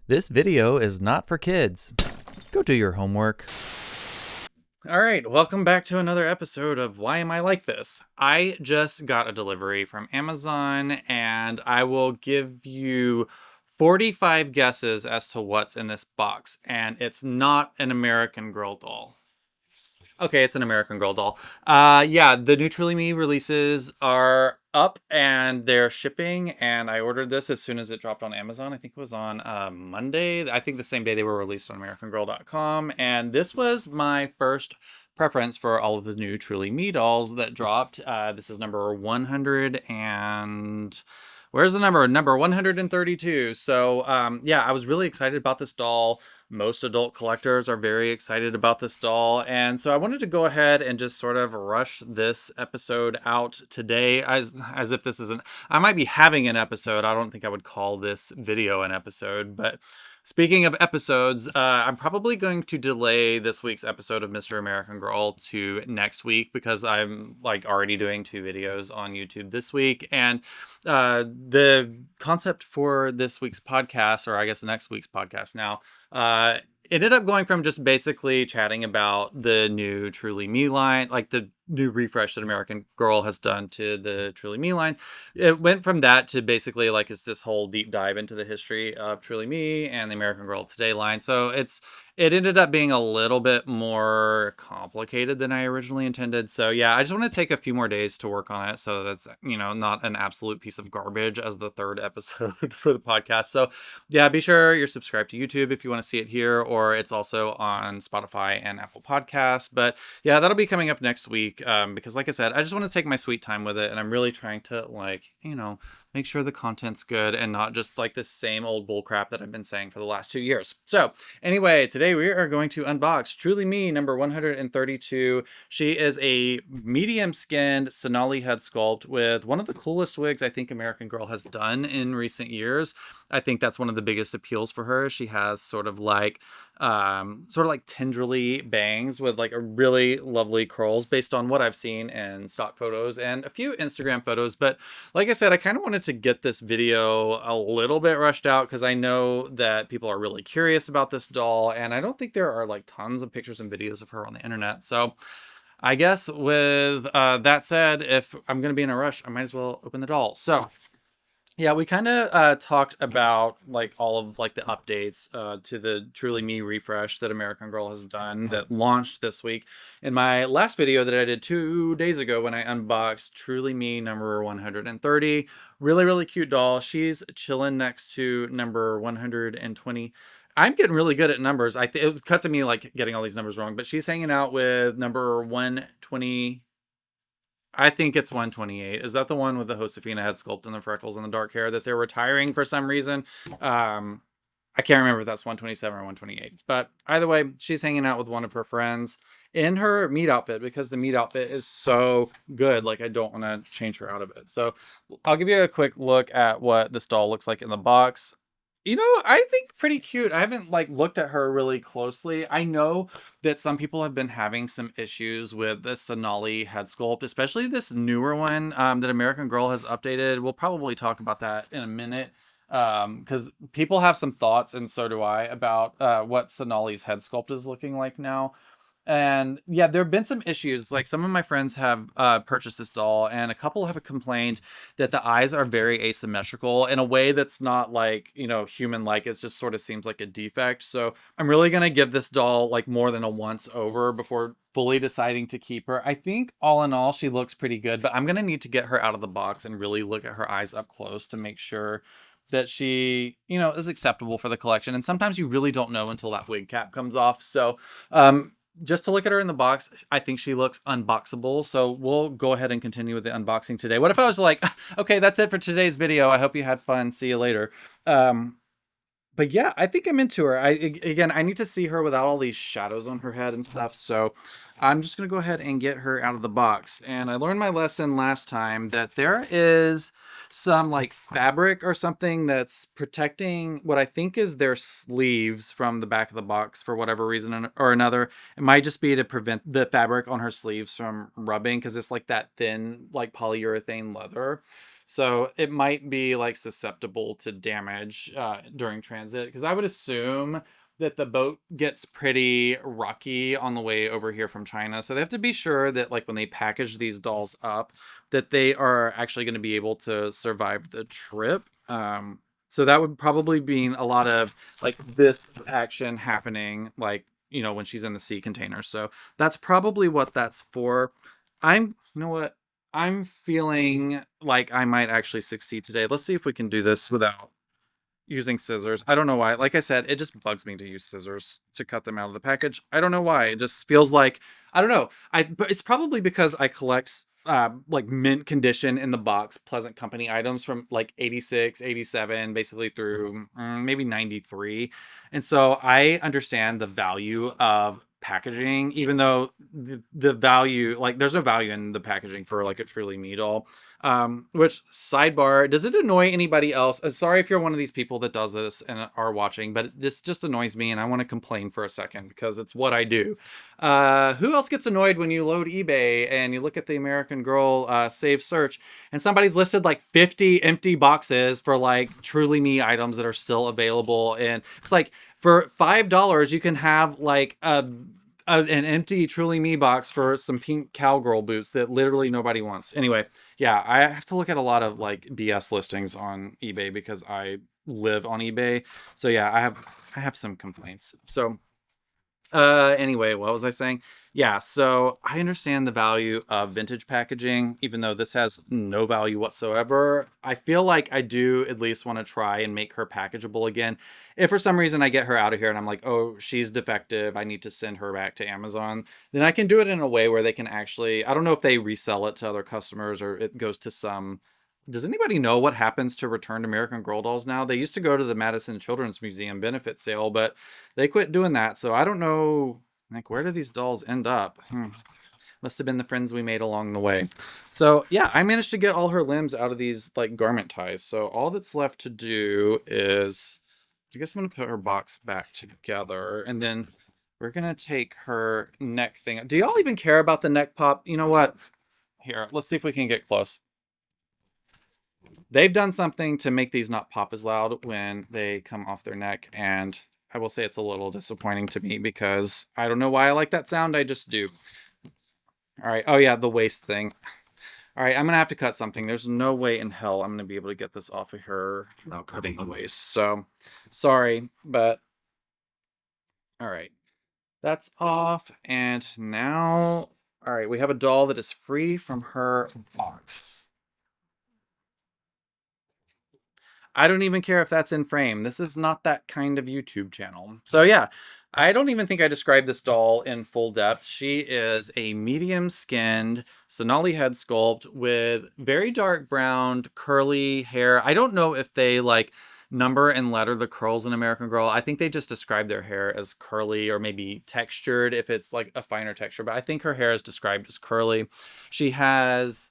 This video is not for kids. Go do your homework. All right, welcome back to another episode of Why Am I Like This? I just got a delivery from Amazon and I will give you 45 guesses as to what's in this box. And it's not an American Girl doll. Okay, it's an American Girl doll. Yeah, the new Truly Me releases are up and they're shipping. And I ordered this as soon as it dropped on Amazon. I think it was on Monday. I think the same day they were released on AmericanGirl.com. And this was my first preference for all of the new Truly Me dolls that dropped. This is number 100 and where's the number? Number 132. So yeah, I was really excited about this doll. Most adult collectors are very excited about this doll. And so I wanted to go ahead and just sort of rush this episode out today as if this isn't, I might be having an episode. I don't think I would call this video an episode, but speaking of episodes, I'm probably going to delay this week's episode of Mr. American Girl to next week because I'm like already doing 2 videos on YouTube this week. And the concept for this week's podcast, or I guess next week's podcast now, it ended up going from just basically chatting about the new Truly Me line, like the new refresh that American Girl has done to the Truly Me line. It went from that to basically like it's this whole deep dive into the history of Truly Me and the American Girl Today line. So it ended up being a little bit more complicated than I originally intended. So yeah, I just want to take a few more days to work on it so that it's, not an absolute piece of garbage as the third episode for the podcast. So yeah, be sure you're subscribed to YouTube if you want to see it here, or it's also on Spotify and Apple Podcasts. But yeah, that'll be coming up next week because like I said, I just want to take my sweet time with it. And I'm really trying to make sure the content's good and not just like the same old bullcrap that I've been saying for the last 2 years. So anyway, today we are going to unbox Truly Me number 132. She is a medium-skinned Sonali head sculpt with one of the coolest wigs I think American Girl has done in recent years. I think that's one of the biggest appeals for her. She has sort of like tendrily bangs with like a really lovely curls based on what I've seen in stock photos and a few Instagram photos. But like I said, I kind of wanted to get this video a little bit rushed out because I know that people are really curious about this doll, and I don't think there are like tons of pictures and videos of her on the internet. So I guess with that said, if I'm going to be in a rush, I might as well open the doll. So yeah, we kind of talked about like all of like the updates to the Truly Me refresh that American Girl has done that launched this week in my last video that I did 2 days ago when I unboxed Truly Me number 130. Really, really cute doll. She's chilling next to number 120. I'm getting really good at numbers. It cuts to me like getting all these numbers wrong, but she's hanging out with number 120. I think it's 128. Is that the one with the Josefina head sculpt and the freckles and the dark hair that they're retiring for some reason? I can't remember if that's 127 or 128. But either way, she's hanging out with one of her friends in her meat outfit because the meat outfit is so good. Like, I don't want to change her out of it. So I'll give you a quick look at what this doll looks like in the box. I think pretty cute. I haven't like looked at her really closely. I know that some people have been having some issues with the Sonali head sculpt, especially this newer one that American Girl has updated. We'll probably talk about that in a minute because people have some thoughts, and so do I, about what Sonali's head sculpt is looking like now. And yeah, there have been some issues. Like some of my friends have purchased this doll, and a couple have complained that the eyes are very asymmetrical in a way that's not like, human like. It just sort of seems like a defect. So I'm really going to give this doll like more than a once over before fully deciding to keep her. I think all in all, she looks pretty good, but I'm going to need to get her out of the box and really look at her eyes up close to make sure that she, is acceptable for the collection. And sometimes you really don't know until that wig cap comes off. So, just to look at her in the box, I think she looks unboxable. So we'll go ahead and continue with the unboxing today. What if I was like, okay, that's it for today's video. I hope you had fun. See you later. But yeah, I think I'm into her. I need to see her without all these shadows on her head and stuff. So I'm just going to go ahead and get her out of the box. And I learned my lesson last time that there is some like fabric or something that's protecting what I think is their sleeves from the back of the box for whatever reason or another. It might just be to prevent the fabric on her sleeves from rubbing because it's like that thin like polyurethane leather. So it might be like susceptible to damage during transit, because I would assume that the boat gets pretty rocky on the way over here from China. So they have to be sure that like when they package these dolls up, that they are actually going to be able to survive the trip. So that would probably mean a lot of like this action happening, like, when she's in the sea container. So that's probably what that's for. You know what? I'm feeling like I might actually succeed today. Let's see if we can do this without using scissors. I don't know why. Like I said, it just bugs me to use scissors to cut them out of the package. I don't know why. It just feels like, I don't know. But it's probably because I collect like mint condition in the box Pleasant Company items from like 86, 87, basically through maybe 93. And so I understand the value of packaging, even though the value, like, there's no value in the packaging for like a Truly Me doll. Which, sidebar, does it annoy anybody else? Sorry if you're one of these people that does this and are watching, but this just annoys me and I want to complain for a second because it's what I do. Who else gets annoyed when you load eBay and you look at the American Girl save search and somebody's listed like 50 empty boxes for like Truly Me items that are still available? And it's like, for $5 you can have like an empty Truly Me box for some pink cowgirl boots that literally nobody wants. Anyway, yeah, I have to look at a lot of like BS listings on eBay because I live on eBay. So yeah, I have some complaints. So anyway, what was I saying? Yeah, so I understand the value of vintage packaging, even though this has no value whatsoever. I feel like I do at least want to try and make her packageable again. If for some reason I get her out of here and I'm like, oh, she's defective, I need to send her back to Amazon, then I can do it in a way where they can actually, I don't know if they resell it to other customers or it goes to some. Does anybody know what happens to returned American Girl dolls now? They used to go to the Madison Children's Museum benefit sale, but they quit doing that. So I don't know, like, where do these dolls end up? Must have been the friends we made along the way. So yeah, I managed to get all her limbs out of these like garment ties. So all that's left to do is, I guess I'm gonna put her box back together, and then we're gonna take her neck thing. Do y'all even care about the neck pop? You know what? Here, let's see if we can get close. They've done something to make these not pop as loud when they come off their neck, and I will say it's a little disappointing to me because I don't know why I like that sound, I just do. All right. Oh yeah, the waist thing. All right, I'm gonna have to cut something. There's no way in hell I'm gonna be able to get this off of her without cutting the waist. So sorry, but all right. That's off. And now, all right, we have a doll that is free from her box. I don't even care if that's in frame. This is not that kind of YouTube channel. So yeah, I don't even think I described this doll in full depth. She is a medium-skinned Sonali head sculpt with very dark brown curly hair. I don't know if they like number and letter the curls in American Girl. I think they just describe their hair as curly or maybe textured if it's like a finer texture, but I think her hair is described as curly. She has,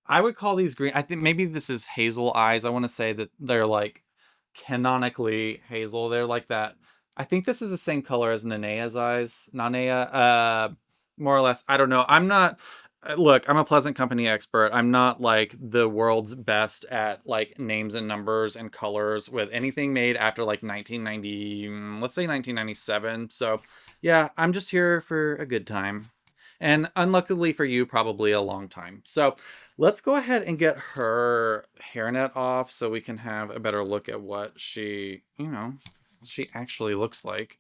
I would call these green. I think maybe this is hazel eyes. I want to say that they're like canonically hazel. They're like that. I think this is the same color as Nanea's eyes. Nanea, more or less. I don't know. I'm not. Look, I'm a Pleasant Company expert. I'm not like the world's best at like names and numbers and colors with anything made after like 1990, let's say 1997. So, yeah, I'm just here for a good time. And unluckily for you, probably a long time. So let's go ahead and get her hairnet off so we can have a better look at what she actually looks like.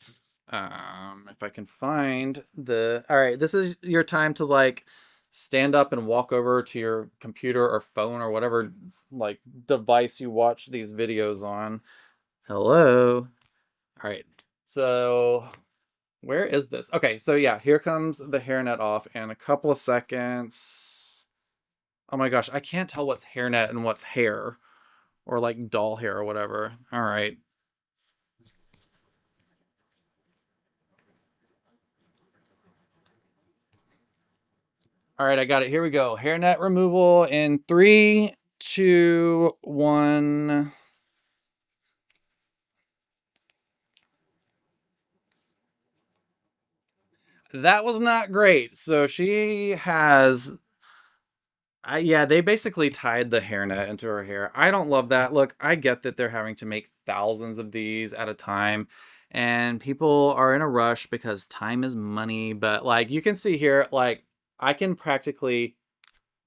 If I can find the, all right, this is your time to like stand up and walk over to your computer or phone or whatever like device you watch these videos on. Hello. All right. So where is this? Okay, so yeah, here comes the hairnet off in a couple of seconds. Oh my gosh, I can't tell what's hairnet and what's hair or like doll hair or whatever. All right. All right, I got it. Here we go. Hairnet removal in 3, 2, 1. That was not great. So she has, Yeah, they basically tied the hairnet into her hair. I don't love that. Look, I get that they're having to make thousands of these at a time, and people are in a rush because time is money. But like you can see here, like I can practically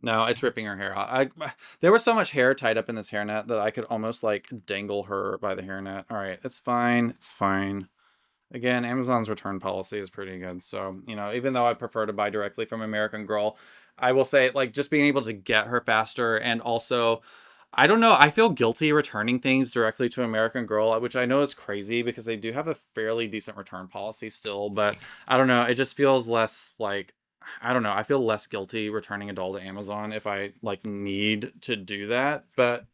no, it's ripping her hair out. There was so much hair tied up in this hairnet that I could almost like dangle her by the hairnet. All right, it's fine. It's fine. Again, Amazon's return policy is pretty good. So, even though I prefer to buy directly from American Girl, I will say, like, just being able to get her faster and also, I don't know, I feel guilty returning things directly to American Girl, which I know is crazy because they do have a fairly decent return policy still, but I don't know, it just feels less like, I don't know, I feel less guilty returning a doll to Amazon if I, like, need to do that, but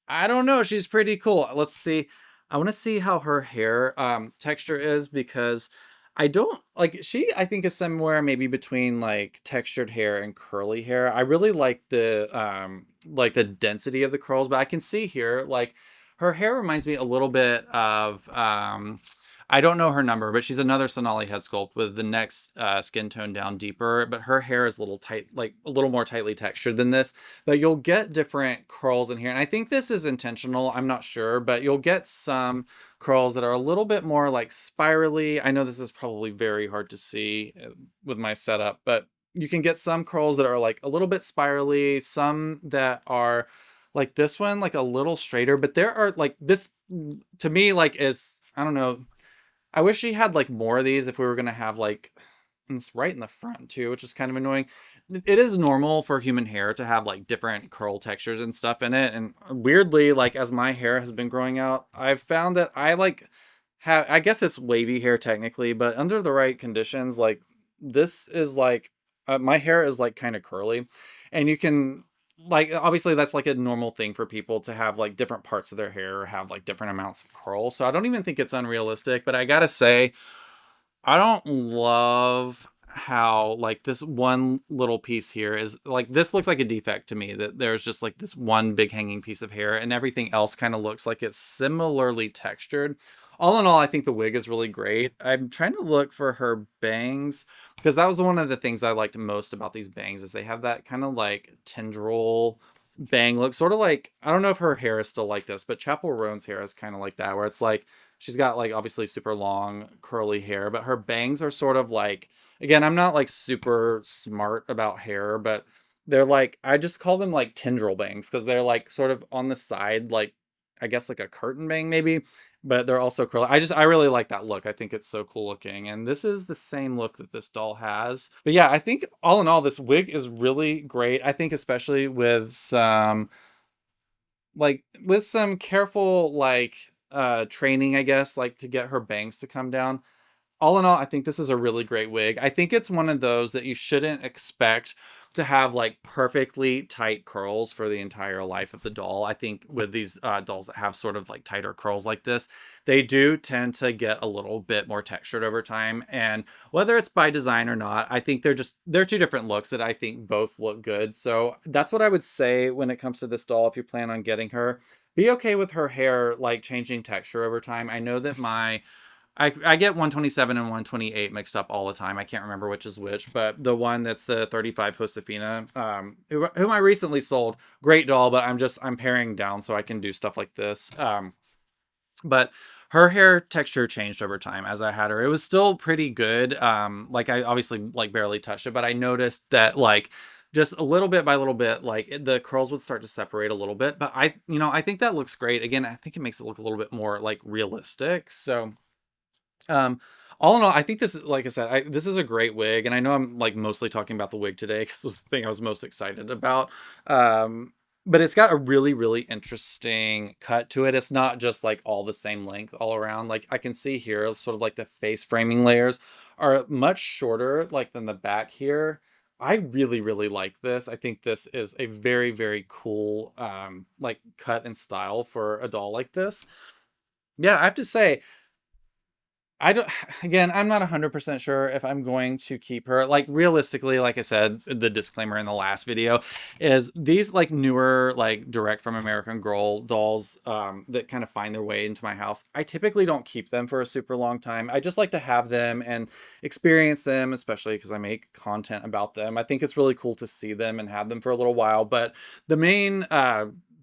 I don't know. She's pretty cool. Let's see. I want to see how her hair texture is because I don't like I think is somewhere maybe between like textured hair and curly hair. I really like the density of the curls, but I can see here like her hair reminds me a little bit of I don't know her number, but she's another Sonali head sculpt with the next skin tone down deeper, but her hair is a little tight, like a little more tightly textured than this. But you'll get different curls in here. And I think this is intentional. I'm not sure, but you'll get some curls that are a little bit more like spirally. I know this is probably very hard to see with my setup, but you can get some curls that are like a little bit spirally, some that are like this one, like a little straighter, but there are like this to me, like is, I don't know. I wish she had like more of these if we were going to have like, and it's right in the front too, which is kind of annoying. It is normal for human hair to have like different curl textures and stuff in it. And weirdly, like as my hair has been growing out, I've found that I like have, I guess it's wavy hair technically, but under the right conditions, like this is like, my hair is like kind of curly and you can like, obviously that's like a normal thing for people to have like different parts of their hair have like different amounts of curl. So I don't even think it's unrealistic, but I gotta say, I don't love how like this one little piece here is like this looks like a defect to me that there's just like this one big hanging piece of hair and everything else kind of looks like it's similarly textured. All in all, I think the wig is really great. I'm trying to look for her bangs because that was one of the things I liked most about these bangs is they have that kind of like tendril bang look, sort of like I don't know if her hair is still like this, but Chapel Roan's hair is kind of like that, where it's like she's got like obviously super long curly hair, but her bangs are sort of like again, I'm not like super smart about hair, but they're like I just call them like tendril bangs because they're like sort of on the side, like I guess like a curtain bang maybe, but they're also curly. I really like that look. I think it's so cool looking. And this is the same look that this doll has. But yeah, I think all in all, this wig is really great. I think especially with some careful like training, I guess, like to get her bangs to come down. All in all, I think this is a really great wig. I think it's one of those that you shouldn't expect to have like perfectly tight curls for the entire life of the doll. I think with these dolls that have sort of like tighter curls like this, they do tend to get a little bit more textured over time. And whether it's by design or not, I think they're two different looks that I think both look good. So that's what I would say when it comes to this doll if you plan on getting her. Be okay with her hair like changing texture over time. I know that I get 127 and 128 mixed up all the time. I can't remember which is which, but the one that's the 35 Josefina, whom I recently sold, great doll, but I'm paring down so I can do stuff like this. But her hair texture changed over time as I had her. It was still pretty good. Like I obviously like barely touched it, but I noticed that like just a little bit by little bit, like the curls would start to separate a little bit. But I think that looks great. Again, I think it makes it look a little bit more like realistic. So um, all in all, I think this is, like I said, this is a great wig, and I know I'm like mostly talking about the wig today because it was the thing I was most excited about. Um, but it's got a really, really interesting cut to it. It's not just like all the same length all around. Like I can see here, sort of like the face framing layers are much shorter, like than the back here. I really, really like this. I think this is a very, very cool like cut and style for a doll like this. Yeah, I have to say, I don't again, I'm not 100% sure if I'm going to keep her. Like realistically, like I said, the disclaimer in the last video is these like newer like direct from American Girl dolls that kind of find their way into my house. I typically don't keep them for a super long time. I just like to have them and experience them, especially because I make content about them. I think it's really cool to see them and have them for a little while, but the main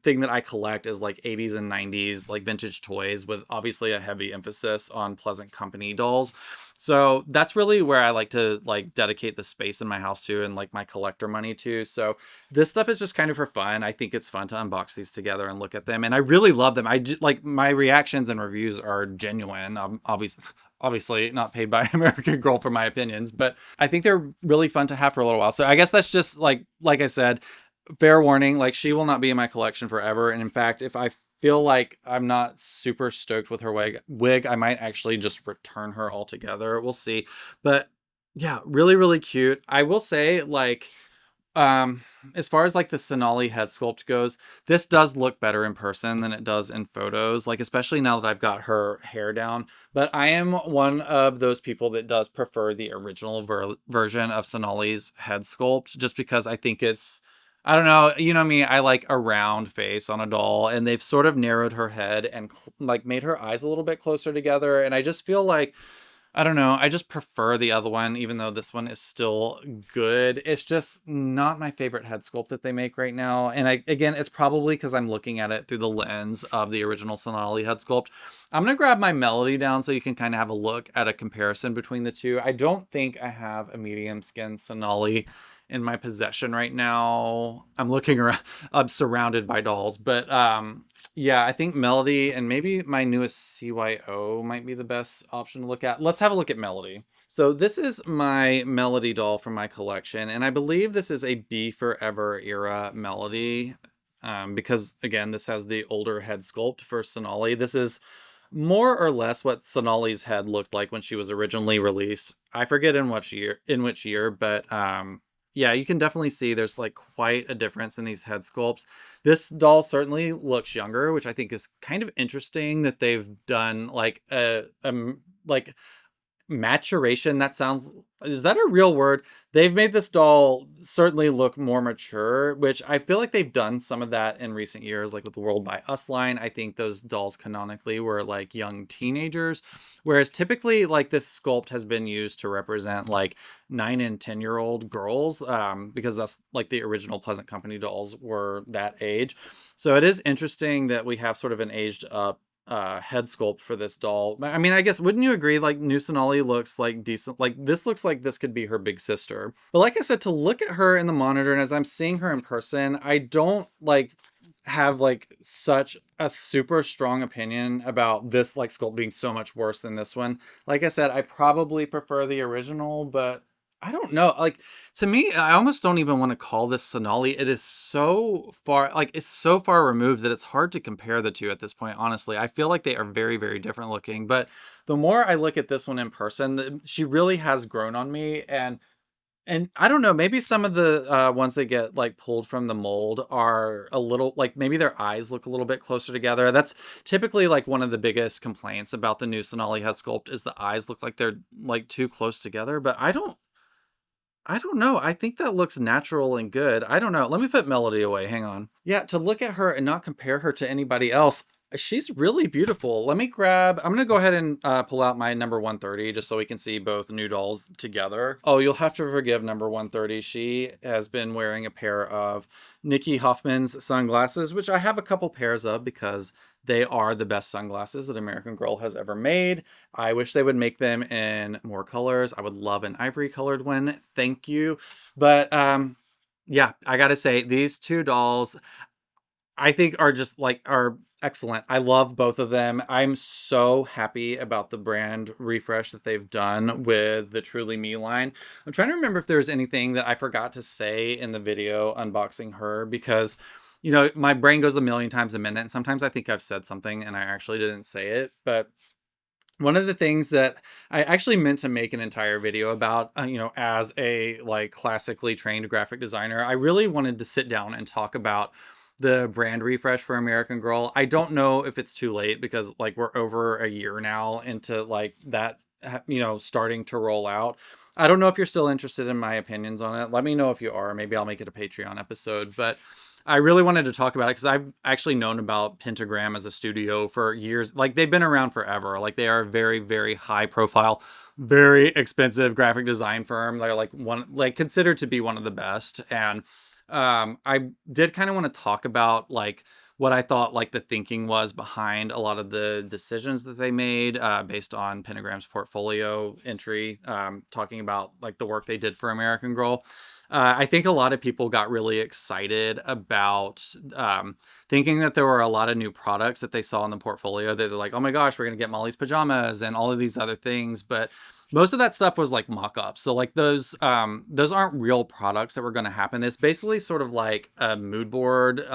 thing that I collect is like 80s and 90s like vintage toys with obviously a heavy emphasis on Pleasant Company dolls. So that's really where I like to like dedicate the space in my house to and like my collector money to. So this stuff is just kind of for fun. I think it's fun to unbox these together and look at them, and I really love them. Like my reactions and reviews are genuine. Obviously not paid by American Girl for my opinions, but I think they're really fun to have for a little while. So I guess that's just like I said, fair warning, like she will not be in my collection forever. And in fact, if I feel like I'm not super stoked with her wig, I might actually just return her altogether. We'll see. But yeah, really, really cute. I will say, like, as far as like the Sonali head sculpt goes, this does look better in person than it does in photos, like especially now that I've got her hair down. But I am one of those people that does prefer the original version of Sonali's head sculpt, just because I think it's, I don't know, you know me, I like a round face on a doll, and they've sort of narrowed her head and like made her eyes a little bit closer together, and I just feel like, I don't know, I just prefer the other one, even though this one is still good. It's just not my favorite head sculpt that they make right now. And again, it's probably because I'm looking at it through the lens of the original Sonali head sculpt. I'm going to grab my Melody down so you can kind of have a look at a comparison between the two. I don't think I have a medium skin Sonali in my possession right now. I'm looking around, I'm surrounded by dolls, but yeah, I think Melody and maybe my newest CYO might be the best option to look at. Let's have a look at Melody. So this is my Melody doll from my collection, and I believe this is a Be Forever era Melody, because again, this has the older head sculpt for Sonali. This is more or less what Sonali's head looked like when she was originally released. I forget in which year, but yeah, you can definitely see there's like quite a difference in these head sculpts. This doll certainly looks younger, which I think is kind of interesting that they've done like like maturation. That sounds, is that a real word? They've made this doll certainly look more mature, which I feel like they've done some of that in recent years, like with the World by Us line. I think those dolls canonically were like young teenagers, whereas typically like this sculpt has been used to represent like 9 and 10-year-old girls, because that's like the original Pleasant Company dolls were that age. So it is interesting that we have sort of an aged up head sculpt for this doll. I mean, I guess, wouldn't you agree, like new Sonali looks like decent, like this looks like this could be her big sister. But like I said, to look at her in the monitor and as I'm seeing her in person, I don't like have like such a super strong opinion about this like sculpt being so much worse than this one. Like I said, I probably prefer the original, but I don't know. Like, to me, I almost don't even want to call this Sonali. It is so far, like it's so far removed that it's hard to compare the two at this point. Honestly, I feel like they are very, very different looking. But the more I look at this one in person, she really has grown on me. And I don't know, maybe some of the ones that get like pulled from the mold are a little like, maybe their eyes look a little bit closer together. That's typically like one of the biggest complaints about the new Sonali head sculpt is the eyes look like they're like too close together. But I don't know. I think that looks natural and good. I don't know. Let me put Melody away. Hang on. Yeah, to look at her and not compare her to anybody else, she's really beautiful. I'm going to go ahead and pull out my number 130 just so we can see both new dolls together. Oh, you'll have to forgive number 130. She has been wearing a pair of Nikki Hoffman's sunglasses, which I have a couple pairs of because they are the best sunglasses that American Girl has ever made. I wish they would make them in more colors. I would love an ivory colored one. Thank you. But yeah, I gotta say, these two dolls I think are just like are excellent. I love both of them. I'm so happy about the brand refresh that they've done with the Truly Me line. I'm trying to remember if there's anything that I forgot to say in the video unboxing her, because you know, my brain goes a million times a minute and sometimes I think I've said something and I actually didn't say it. But one of the things that I actually meant to make an entire video about, you know, as a like classically trained graphic designer, I really wanted to sit down and talk about the brand refresh for American Girl. I don't know if it's too late because like we're over a year now into like that starting to roll out. I don't know if you're still interested in my opinions on it. Let me know if you are. Maybe I'll make it a Patreon episode. But I really wanted to talk about it because I've actually known about Pentagram as a studio for years. Like they've been around forever. Like they are a very, very high profile, very expensive graphic design firm. They're like considered to be one of the best. And I did kind of want to talk about like what I thought like the thinking was behind a lot of the decisions that they made based on Pentagram's portfolio entry, talking about like the work they did for American Girl. I think a lot of people got really excited about thinking that there were a lot of new products that they saw in the portfolio. They're like, oh my gosh, we're going to get Molly's pajamas and all of these other things. But most of that stuff was like mock-ups. So like those aren't real products that were going to happen. It's basically sort of like a mood board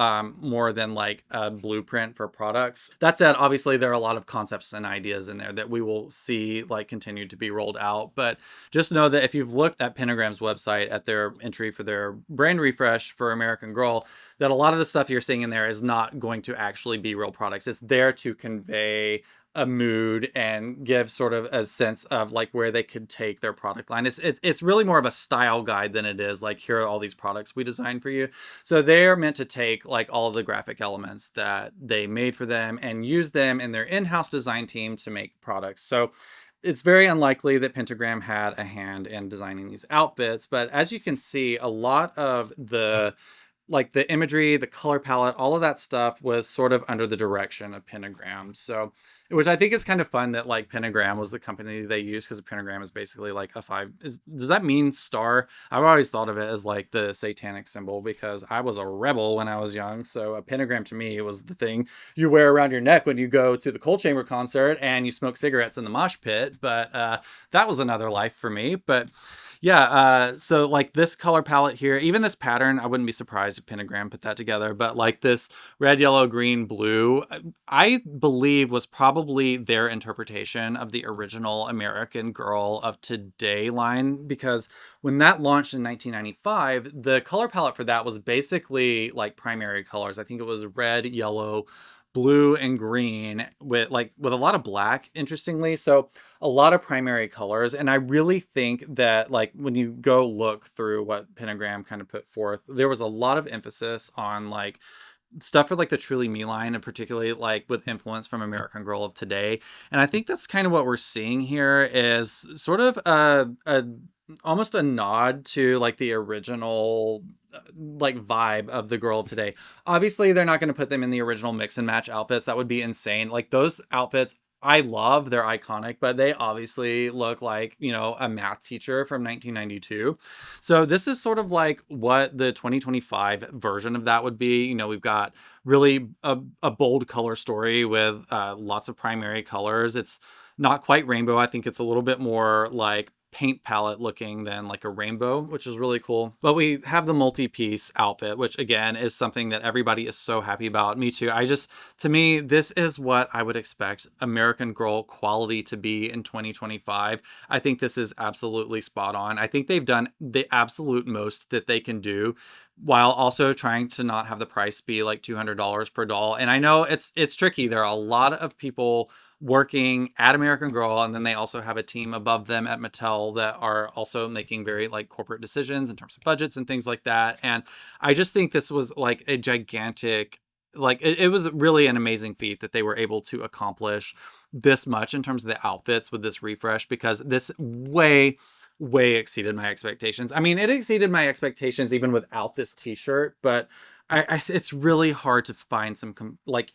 more than like a blueprint for products. That said, obviously there are a lot of concepts and ideas in there that we will see like continue to be rolled out. But just know that if you've looked at Pentagram's website at their entry for their brand refresh for American Girl, that a lot of the stuff you're seeing in there is not going to actually be real products. It's there to convey a mood and give sort of a sense of like where they could take their product line. It's really more of a style guide than it is like, here are all these products we designed for you. So they're meant to take like all of the graphic elements that they made for them and use them in their in-house design team to make products. So it's very unlikely that Pentagram had a hand in designing these outfits, but as you can see, a lot of the like the imagery, the color palette, all of that stuff was sort of under the direction of Pentagram. So, which I think is kind of fun that like Pentagram was the company they used, because a pentagram is basically like a five. Does that mean star? I've always thought of it as like the satanic symbol because I was a rebel when I was young. So a pentagram to me was the thing you wear around your neck when you go to the Coal Chamber concert and you smoke cigarettes in the mosh pit. But that was another life for me. But yeah, so like this color palette here, even this pattern, I wouldn't be surprised if Pentagram put that together, but like this red, yellow, green, blue, I believe was probably their interpretation of the original American Girl of Today line, because when that launched in 1995, the color palette for that was basically like primary colors. I think it was red, yellow, blue, and green with a lot of black, interestingly. So a lot of primary colors. And I really think that like when you go look through what Pentagram kind of put forth, there was a lot of emphasis on like stuff for like the Truly Me line, and particularly like with influence from American Girl of Today. And I think that's kind of what we're seeing here is sort of a almost a nod to like the original like vibe of the Girl of Today. Obviously, they're not going to put them in the original mix and match outfits. That would be insane. Like those outfits, I love, they're iconic, but they obviously look like, a math teacher from 1992. So this is sort of like what the 2025 version of that would be. We've got really a bold color story with lots of primary colors. It's not quite rainbow. I think it's a little bit more like paint palette looking than like a rainbow, which is really cool. But we have the multi-piece outfit, which again is something that everybody is so happy about. Me too. To me, this is what I would expect American Girl quality to be in 2025. I think this is absolutely spot on. I think they've done the absolute most that they can do while also trying to not have the price be like $200 per doll. And I know it's tricky. There are a lot of people working at American Girl, and then they also have a team above them at Mattel that are also making very like corporate decisions in terms of budgets and things like that. And I just think this was like a gigantic, like it was really an amazing feat that they were able to accomplish this much in terms of the outfits with this refresh, because this way exceeded my expectations. I mean, it exceeded my expectations even without this t-shirt, but it's really hard to find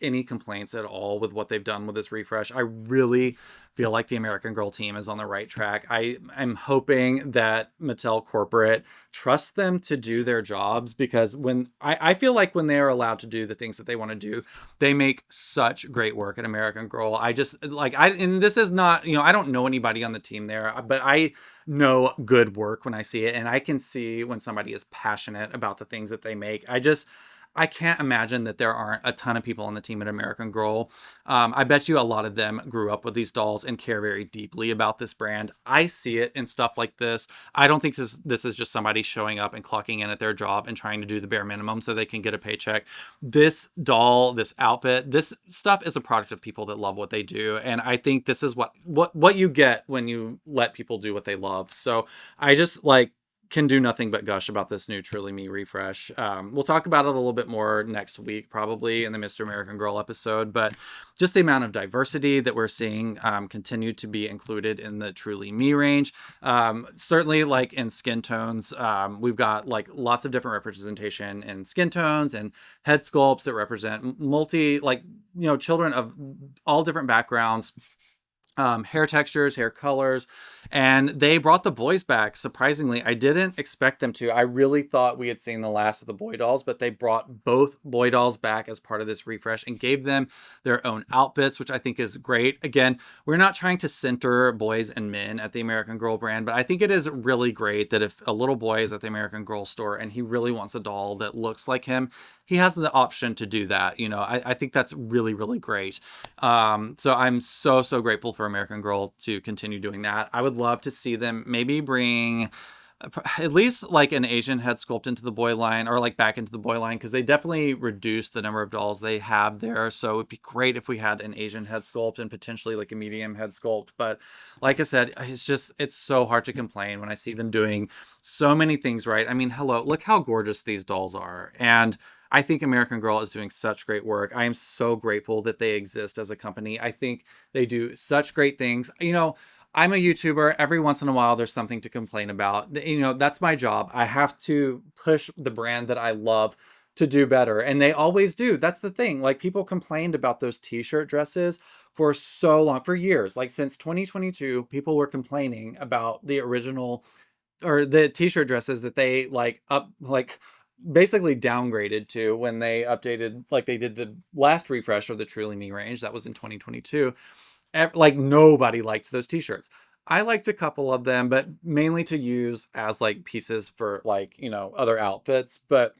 any complaints at all with what they've done with this refresh. I really feel like the American Girl team is on the right track. I'm hoping that Mattel corporate trusts them to do their jobs, because when I feel like when they are allowed to do the things that they want to do, they make such great work at American Girl. And this is not, I don't know anybody on the team there, but I know good work when I see it, and I can see when somebody is passionate about the things that they make. I can't imagine that there aren't a ton of people on the team at American Girl. I bet you a lot of them grew up with these dolls and care very deeply about this brand. I see it in stuff like this. I don't think this is just somebody showing up and clocking in at their job and trying to do the bare minimum so they can get a paycheck. This doll, this outfit, this stuff is a product of people that love what they do, and I think this is what you get when you let people do what they love. So I just like can do nothing but gush about this new Truly Me refresh. We'll talk about it a little bit more next week, probably in the Mr. American Girl episode, but just the amount of diversity that we're seeing continue to be included in the Truly Me range. Certainly like in skin tones, we've got like lots of different representation in skin tones and head sculpts that represent children of all different backgrounds, hair textures, hair colors, and they brought the boys back. Surprisingly, I didn't expect them to. I really thought we had seen the last of the boy dolls, but they brought both boy dolls back as part of this refresh and gave them their own outfits, which I think is great. Again, we're not trying to center boys and men at the American Girl brand, but I think it is really great that if a little boy is at the American Girl store and he really wants a doll that looks like him, he has the option to do that. I think that's really, really great. So I'm so grateful for American Girl to continue doing that. I would love to see them maybe bring at least like an Asian head sculpt into the boy line, or like back into the boy line, because they definitely reduced the number of dolls they have there. So it'd be great if we had an Asian head sculpt and potentially like a medium head sculpt. But like I said, it's so hard to complain when I see them doing so many things right. I mean, hello, look how gorgeous these dolls are. And I think American Girl is doing such great work. I am so grateful that they exist as a company. I think they do such great things. I'm a YouTuber. Every once in a while, there's something to complain about. That's my job. I have to push the brand that I love to do better. And they always do. That's the thing. Like, people complained about those t-shirt dresses for so long, for years. Like, since 2022, people were complaining about the original or the t-shirt dresses that they basically downgraded to when they updated, like they did the last refresh of the Truly Me range. That was in 2022. Like, nobody liked those t-shirts. I liked a couple of them, but mainly to use as like pieces for like, other outfits. But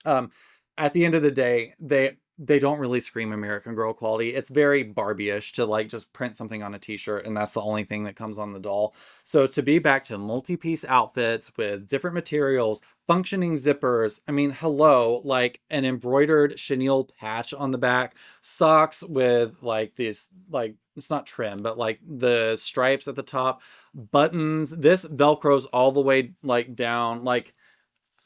um, at the end of the day, they don't really scream American Girl quality. It's very Barbie-ish to like just print something on a t-shirt and that's the only thing that comes on the doll. So to be back to multi-piece outfits with different materials, functioning zippers, I mean, hello, like an embroidered chenille patch on the back, socks with like these, like, it's not trim, but like the stripes at the top, buttons, this Velcros all the way like down, like,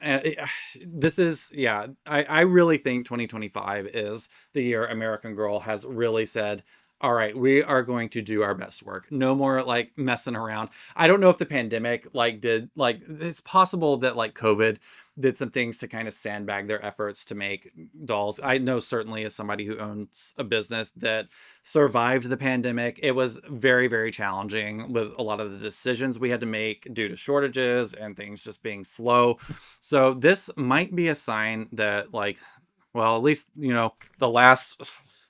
and this is, yeah, I really think 2025 is the year American Girl has really said, all right, we are going to do our best work. No more like messing around. I don't know if the pandemic it's possible that like COVID did some things to kind of sandbag their efforts to make dolls. I know certainly as somebody who owns a business that survived the pandemic, it was very, very challenging with a lot of the decisions we had to make due to shortages and things just being slow. So this might be a sign that like, well, at least, the last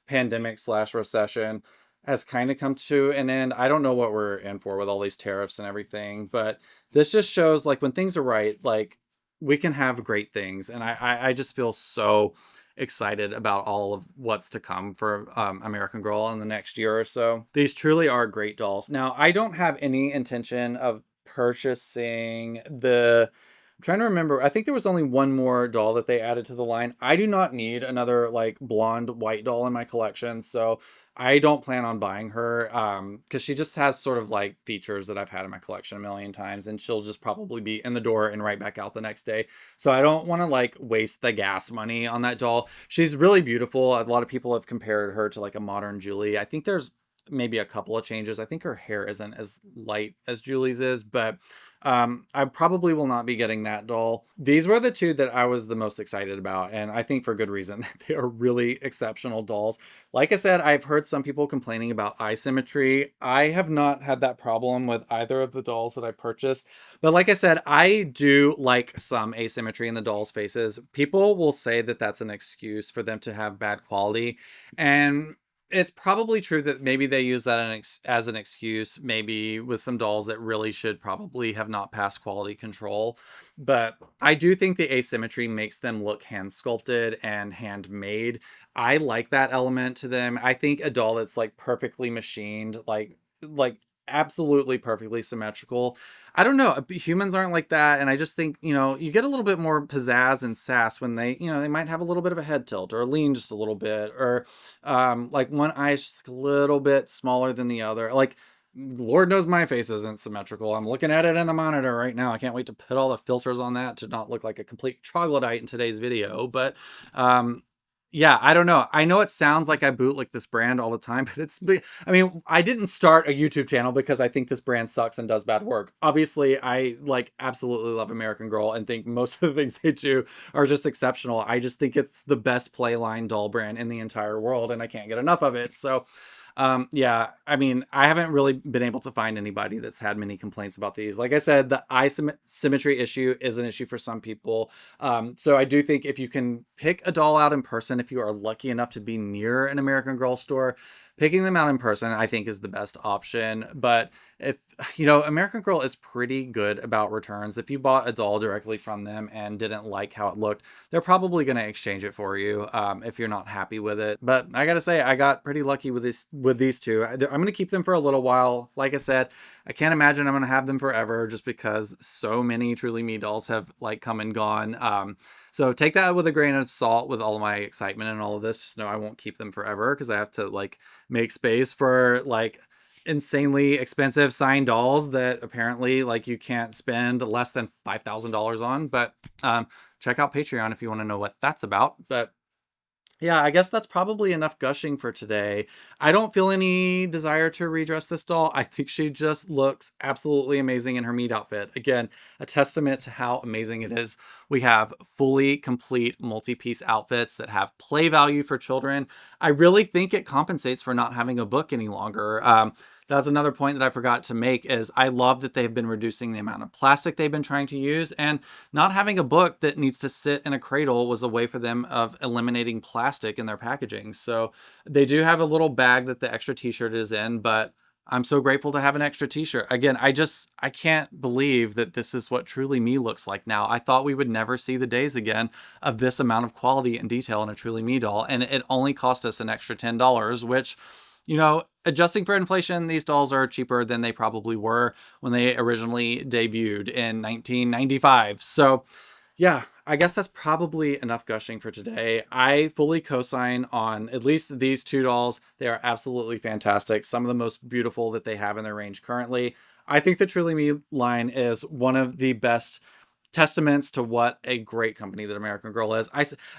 pandemic slash recession has kind of come to an end. I don't know what we're in for with all these tariffs and everything, but this just shows like when things are right, like we can have great things. And I just feel so excited about all of what's to come for American Girl in the next year or so. These truly are great dolls. Now, I don't have any intention of purchasing I'm trying to remember. I think there was only one more doll that they added to the line. I do not need another like blonde white doll in my collection, so I don't plan on buying her because she just has sort of like features that I've had in my collection a million times, and she'll just probably be in the door and right back out the next day. So I don't want to like waste the gas money on that doll. She's really beautiful. A lot of people have compared her to like a modern Julie. I think there's maybe a couple of changes. I think her hair isn't as light as Julie's is, but I probably will not be getting that doll. These were the two that I was the most excited about, and I think for good reason. They are really exceptional dolls. Like I said, I've heard some people complaining about eye symmetry. I have not had that problem with either of the dolls that I purchased, but like I said, I do like some asymmetry in the dolls' faces. People will say that that's an excuse for them to have bad quality, and It's probably true that maybe they use that as an excuse, maybe with some dolls that really should probably have not passed quality control. But I do think the asymmetry makes them look hand sculpted and handmade. I like that element to them. I think a doll that's like perfectly machined, like absolutely perfectly symmetrical. I don't know. Humans aren't like that, and I just think, you get a little bit more pizzazz and sass when they might have a little bit of a head tilt or lean just a little bit, or like one eye is just like a little bit smaller than the other. Like, Lord knows my face isn't symmetrical. I'm looking at it in the monitor right now. I can't wait to put all the filters on that to not look like a complete troglodyte in today's video. But um, yeah, I don't know. I know it sounds like I bootlick this brand all the time, but I mean, I didn't start a YouTube channel because I think this brand sucks and does bad work. Obviously, I like absolutely love American Girl and think most of the things they do are just exceptional. I just think it's the best playline doll brand in the entire world, and I can't get enough of it. So, yeah, I mean, I haven't really been able to find anybody that's had many complaints about these. Like I said, the eye symmetry issue is an issue for some people. So I do think if you can pick a doll out in person, if you are lucky enough to be near an American Girl store, picking them out in person, I think, is the best option. But if American Girl is pretty good about returns. If you bought a doll directly from them and didn't like how it looked, they're probably going to exchange it for you if you're not happy with it. But I gotta say, I got pretty lucky with these two. I'm going to keep them for a little while. Like I said, I can't imagine I'm going to have them forever, just because so many Truly Me dolls have like come and gone. So take that with a grain of salt with all of my excitement and all of this. Just know I won't keep them forever because I have to like make space for like insanely expensive signed dolls that apparently like you can't spend less than $5,000 on. But check out Patreon if you want to know what that's about. But yeah, I guess that's probably enough gushing for today. I don't feel any desire to redress this doll. I think she just looks absolutely amazing in her meat outfit. Again, a testament to how amazing it is. We have fully complete multi-piece outfits that have play value for children. I really think it compensates for not having a book any longer. That's another point that I forgot to make is I love that they've been reducing the amount of plastic they've been trying to use, and not having a book that needs to sit in a cradle was a way for them of eliminating plastic in their packaging. So they do have a little bag that the extra t-shirt is in, but I'm so grateful to have an extra t-shirt. Again, I can't believe that this is what Truly Me looks like now. I thought we would never see the days again of this amount of quality and detail in a Truly Me doll, and it only cost us an extra $10, which, adjusting for inflation, these dolls are cheaper than they probably were when they originally debuted in 1995. So yeah, I guess that's probably enough gushing for today. I fully co-sign on at least these two dolls. They are absolutely fantastic. Some of the most beautiful that they have in their range currently. I think the Truly Me line is one of the best testaments to what a great company that American Girl is.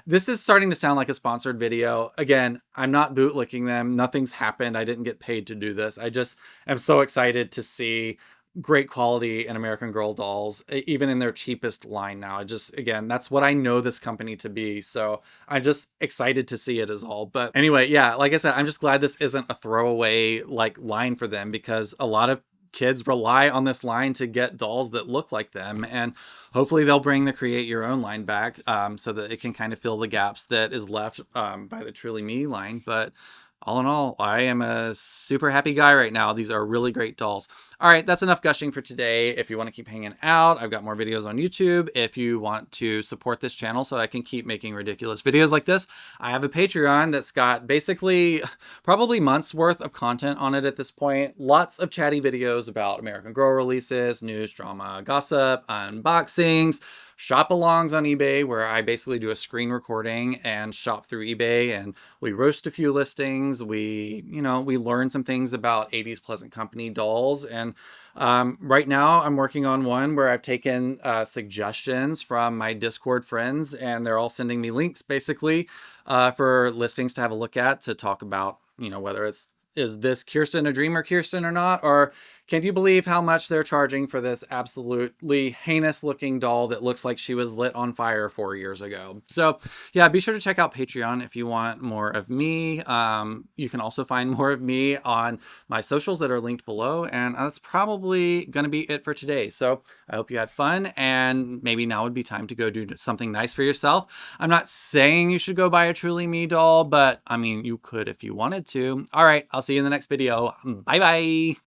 This is starting to sound like a sponsored video. Again, I'm not bootlicking them. Nothing's happened. I didn't get paid to do this. I just am so excited to see great quality in American Girl dolls, even in their cheapest line now. Again, that's what I know this company to be. So I'm just excited to see it as all. But anyway, yeah, like I said, I'm just glad this isn't a throwaway like line for them, because a lot of kids rely on this line to get dolls that look like them, and hopefully they'll bring the create your own line back, so that it can kind of fill the gaps that is left by the Truly Me line. But all in all, I am a super happy guy right now. These are really great dolls. All right, that's enough gushing for today. If you want to keep hanging out, I've got more videos on YouTube. If you want to support this channel so I can keep making ridiculous videos like this, I have a Patreon that's got basically probably months worth of content on it at this point. Lots of chatty videos about American Girl releases, news, drama, gossip, unboxings, shop alongs on eBay, where I basically do a screen recording and shop through eBay, and we roast a few listings. We learn some things about 80s Pleasant Company dolls. And right now I'm working on one where I've taken suggestions from my Discord friends, and they're all sending me links basically for listings to have a look at, to talk about, whether is this Kirsten a dreamer Kirsten or not? Or, Can you believe how much they're charging for this absolutely heinous looking doll that looks like she was lit on fire 4 years ago? So yeah, be sure to check out Patreon if you want more of me. You can also find more of me on my socials that are linked below. And that's probably going to be it for today. So I hope you had fun, and maybe now would be time to go do something nice for yourself. I'm not saying you should go buy a Truly Me doll, but I mean, you could if you wanted to. All right, I'll see you in the next video. Bye bye.